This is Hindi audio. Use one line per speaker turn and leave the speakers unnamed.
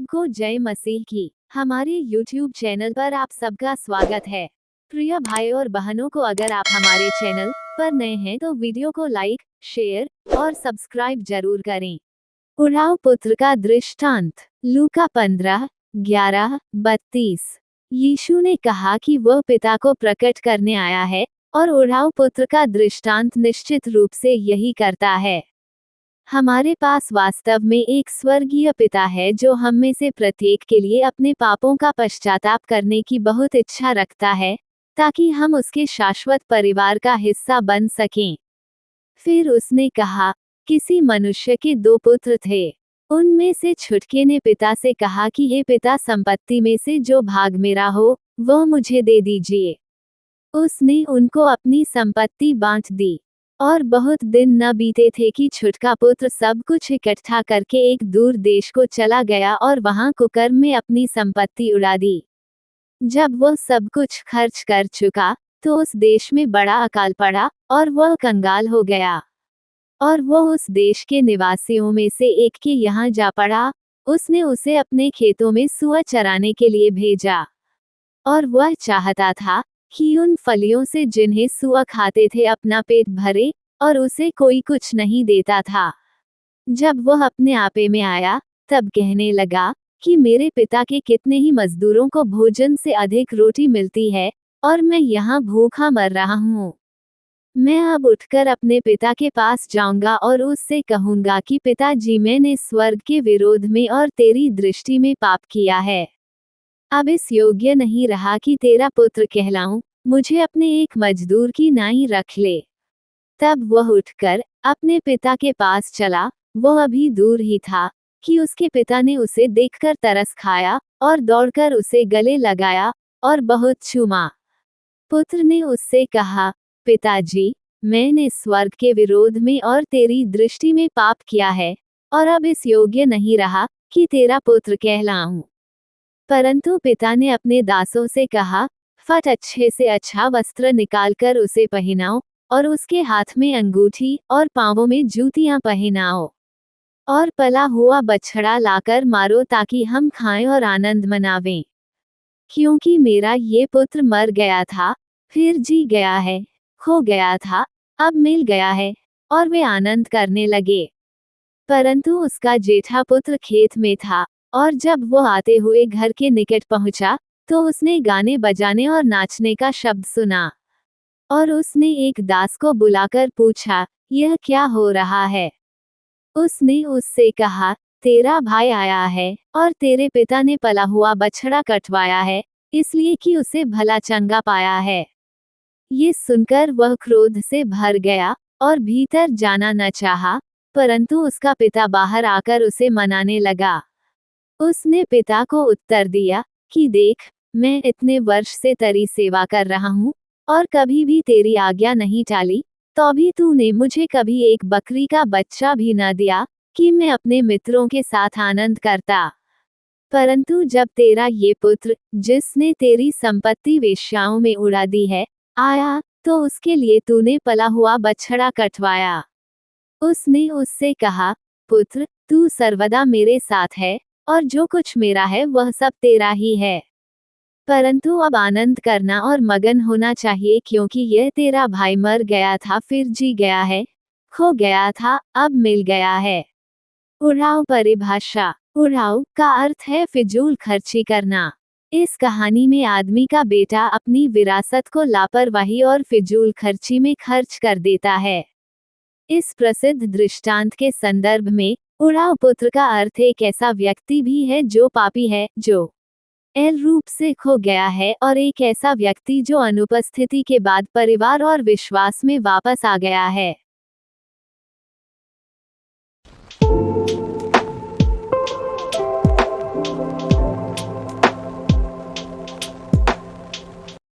सबको जय मसीह की। हमारे YouTube चैनल पर आप सबका स्वागत है। प्रिय भाई और बहनों को, अगर आप हमारे चैनल पर नए हैं तो वीडियो को लाइक, शेयर और सब्सक्राइब जरूर करें। उराव पुत्र का दृष्टांत, लूका 15:11-32। यीशु ने कहा कि वह पिता को प्रकट करने आया है और उराव पुत्र का दृष्टांत निश्चित रूप से यही करता है। हमारे पास वास्तव में एक स्वर्गीय पिता है जो हम में से प्रत्येक के लिए अपने पापों का पश्चाताप करने की बहुत इच्छा रखता है, ताकि हम उसके शाश्वत परिवार का हिस्सा बन सकें। फिर उसने कहा, किसी मनुष्य के 2 पुत्र थे। उनमें से छुटके ने पिता से कहा कि हे पिता, संपत्ति में से जो भाग मेरा हो, वह मुझे दे दीजिए। उसने उनको अपनी संपत्ति बांट दी। और बहुत दिन न बीते थे कि छुटका पुत्र सब कुछ इकट्ठा करके एक दूर देश को चला गया और वहां कुकर्म में अपनी संपत्ति उड़ा दी। जब वह सब कुछ खर्च कर चुका, तो उस देश में बड़ा अकाल पड़ा और वह कंगाल हो गया। और वह उस देश के निवासियों में से एक के यहाँ जा पड़ा। उसने उसे अपने खेतों में सुअर चराने के लिए भेजा। और वह चाहता था कि उन फलियों से जिन्हें सुअर खाते थे अपना पेट भरे, और उसे कोई कुछ नहीं देता था। जब वह अपने आपे में आया, तब कहने लगा कि मेरे पिता के कितने ही मजदूरों को भोजन से अधिक रोटी मिलती है, और मैं यहाँ भूखा मर रहा हूँ। मैं अब उठकर अपने पिता के पास जाऊंगा और उससे कहूंगा कि पिताजी, मैंने स्वर्ग के विरोध में और तेरी दृष्टि में पाप किया है। अब इस योग्य नहीं रहा कि तेरा पुत्र कहलाऊं, मुझे अपने एक मजदूर की नाई रख ले। तब वह उठकर अपने पिता के पास चला। वह अभी दूर ही था कि उसके पिता ने उसे देखकर तरस खाया और दौड़कर उसे गले लगाया और बहुत चूमा। पुत्र ने उससे कहा, पिताजी, मैंने स्वर्ग के विरोध में और तेरी दृष्टि में पाप किया है, और अब इस योग्य नहीं रहा कि तेरा पुत्र कहलाऊं। परंतु पिता ने अपने दासों से कहा, फट अच्छे से अच्छा वस्त्र निकालकर उसे पहनाओ, और उसके हाथ में अंगूठी और पांवों में जूतियां पहनाओ। और पला हुआ बछड़ा लाकर मारो, ताकि हम खाएं और आनंद मनावें। क्योंकि मेरा ये पुत्र मर गया था, फिर जी गया है, खो गया था, अब मिल गया है। और वे आनंद करने लगे। परंतु उसका जेठा पुत्र खेत में था, और जब वो आते हुए घर के निकट पहुंचा, तो उसने गाने बजाने और नाचने का शब्द सुना। और उसने एक दास को बुलाकर पूछा, यह क्या हो रहा है? उसने उससे कहा, तेरा भाई आया है, और तेरे पिता ने पला हुआ बछड़ा कटवाया है, इसलिए कि उसे भला चंगा पाया है। ये सुनकर वह क्रोध से भर गया और भीतर जाना न चाहा, परंतु उसका पिता बाहर आकर उसे मनाने लगा। उसने पिता को उत्तर दिया कि देख, मैं इतने वर्ष से तेरी सेवा कर रहा हूँ, और कभी भी तेरी आज्ञा नहीं टाली, तो भी तूने मुझे कभी एक बकरी का बच्चा भी न दिया कि मैं अपने मित्रों के साथ आनंद करता। परंतु जब तेरा ये पुत्र, जिसने तेरी संपत्ति वेश्याओं में उड़ा दी है, आया, तो उसके लिए तूने पला हुआ बछड़ा कटवाया। उसने उससे कहा, पुत्र, तू सर्वदा मेरे साथ है, और जो कुछ मेरा है वह सब तेरा ही है। परंतु अब आनंद करना और मगन होना चाहिए, क्योंकि यह तेरा भाई मर गया था, फिर जी गया है, खो गया था, अब मिल गया है। उराव परिभाषा। उराव का अर्थ है फिजूल खर्ची करना। इस कहानी में आदमी का बेटा अपनी विरासत को लापरवाही और फिजूल खर्ची में खर्च कर देता है। इस प्रसिद्ध दृष्टांत के संदर्भ में उराव पुत्र का अर्थ एक ऐसा व्यक्ति भी है जो पापी है, जो एल रूप से खो गया है, और एक ऐसा व्यक्ति जो अनुपस्थिति के बाद परिवार और विश्वास में वापस आ गया है।